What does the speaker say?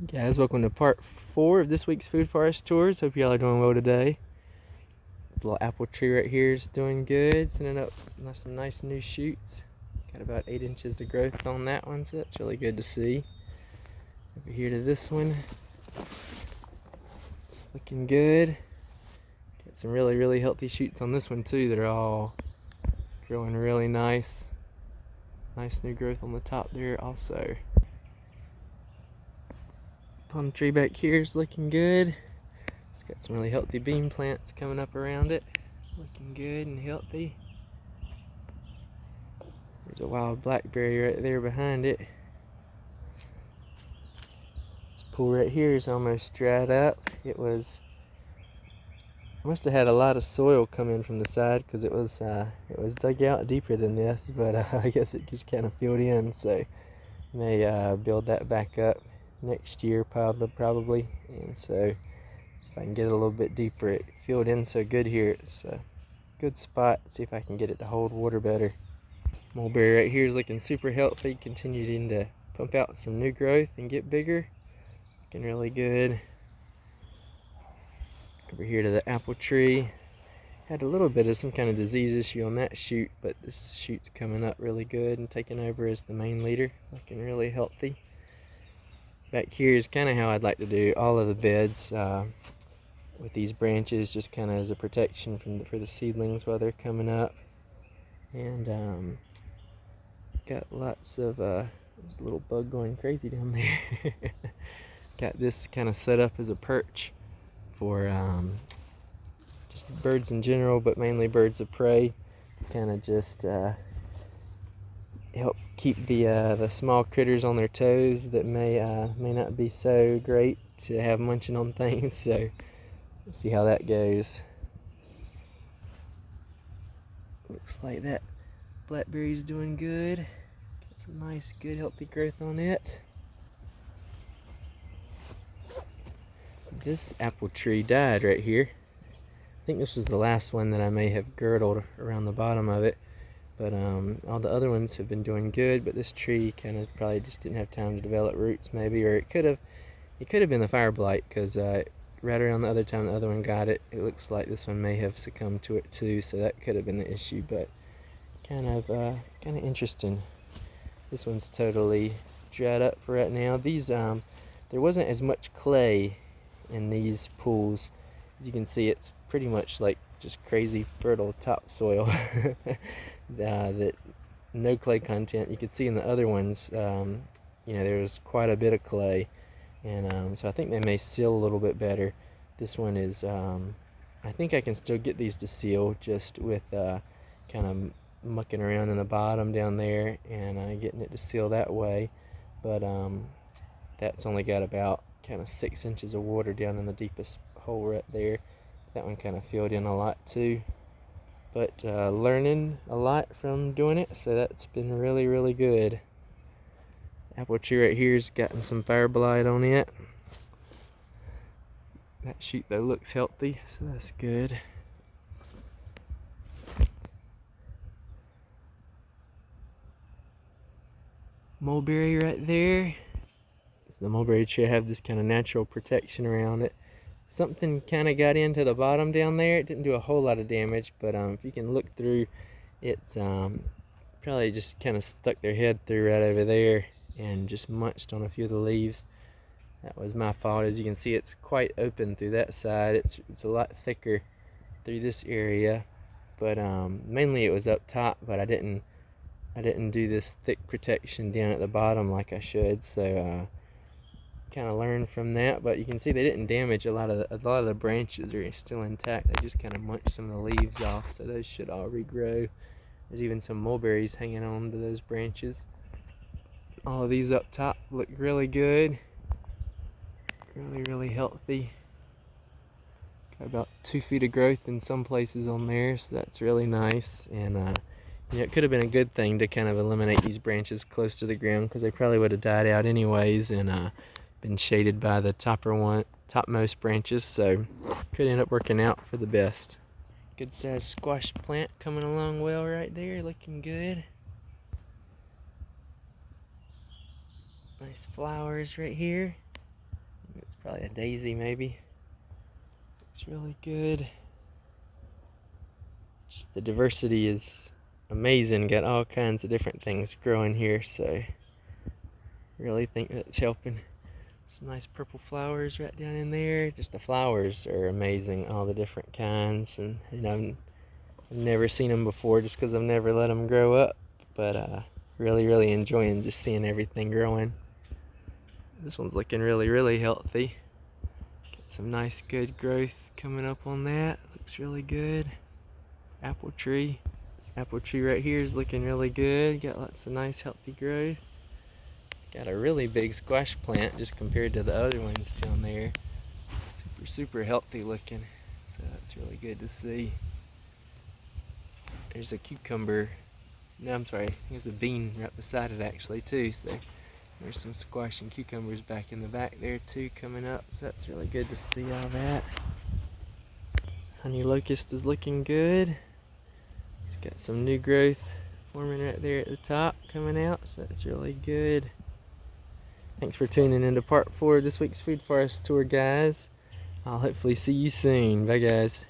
Guys, welcome to part 4 of this week's Food Forest Tours. Hope y'all are doing well today. The little apple tree right here is doing good, sending up some nice new shoots. Got about 8 inches of growth on that one, so that's really good to see. Over here to this one, it's looking good. Got some really healthy shoots on this one too that are all growing really nice. Nice new growth on the top there also. Plum tree back here is looking good. It's got some really healthy bean plants coming up around it. Looking good and healthy. There's a wild blackberry right there behind it. This pool right here is almost dried up. Must have had a lot of soil come in from the side because it was dug out deeper than this, but I guess it just kind of filled in, so may build that back up next year probably. And so see if I can get it a little bit deeper. It filled in so good here. It's a good spot. See if I can get it to hold water better. Mulberry right here is looking super healthy, continuing to pump out some new growth and get bigger. Looking really good. Over here to the apple tree. Had a little bit of some kind of disease issue on that shoot, but this shoot's coming up really good and taking over as the main leader. Looking really healthy. Back here is kind of how I'd like to do all of the beds with these branches, just kind of as a protection for the seedlings while they're coming up. And got lots of there's a little bug going crazy down there. Got this kind of set up as a perch for just birds in general, but mainly birds of prey. Kind of just help keep the small critters on their toes that may not be so great to have munching on things. So we'll see how that goes. Looks like that blackberry's doing good. Got some nice, good, healthy growth on it. This apple tree died right here. I think this was the last one that I may have girdled around the bottom of it. But all the other ones have been doing good, but this tree kind of probably just didn't have time to develop roots maybe, or it could have been the fire blight, because right around the other time the other one got it, it looks like this one may have succumbed to it too, so that could have been the issue. But kind of interesting. This one's totally dried up for right now. These there wasn't as much clay in these pools. As you can see, it's pretty much like just crazy fertile topsoil. That no clay content. You could see in the other ones, there was quite a bit of clay, and so I think they may seal a little bit better. This one is, I think I can still get these to seal just with kind of mucking around in the bottom down there and getting it to seal that way. But that's only got about kind of 6 inches of water down in the deepest hole right there. That one kind of filled in a lot too. But learning a lot from doing it, so that's been really good. Apple tree right here's gotten some fire blight on it. That shoot though looks healthy, so that's good. Mulberry right there. So the mulberry tree have this kind of natural protection around it. Something kind of got into the bottom down there. It didn't do a whole lot of damage, but if you can look through, it's probably just kind of stuck their head through right over there and just munched on a few of the leaves. That was my fault. As you can see, it's quite open through that side. It's a lot thicker through this area, but mainly it was up top. But I didn't do this thick protection down at the bottom like I should. So kind of learned from that. But you can see they didn't damage a lot of the branches are still intact. They just kind of munched some of the leaves off, so those should all regrow. There's even some mulberries hanging on to those branches. All of these up top look really good, really healthy. Got about 2 feet of growth in some places on there, so that's really nice. And it could have been a good thing to kind of eliminate these branches close to the ground, because they probably would have died out anyways and been shaded by the topmost branches, so could end up working out for the best. Good sized squash plant coming along well right there, looking good. Nice flowers right here. It's probably a daisy maybe. Looks really good. Just the diversity is amazing. Got all kinds of different things growing here, so really think that's helping. Some nice purple flowers right down in there. Just the flowers are amazing, all the different kinds, and I've never seen them before just because I've never let them grow up, but really enjoying just seeing everything growing. This one's looking really healthy. Got some nice good growth coming up on that. Looks really good. Apple tree. This apple tree right here is looking really good. Got lots of nice healthy growth. Got a really big squash plant just compared to the other ones down there. Super healthy looking. So that's really good to see. There's a cucumber. No, I'm sorry. There's a bean right beside it actually too. So there's some squash and cucumbers back in the back there too coming up. So that's really good to see all that. Honey locust is looking good. It's got some new growth forming right there at the top coming out. So that's really good. Thanks for tuning into part 4 of this week's Food Forest Tour, guys. I'll hopefully see you soon. Bye, guys.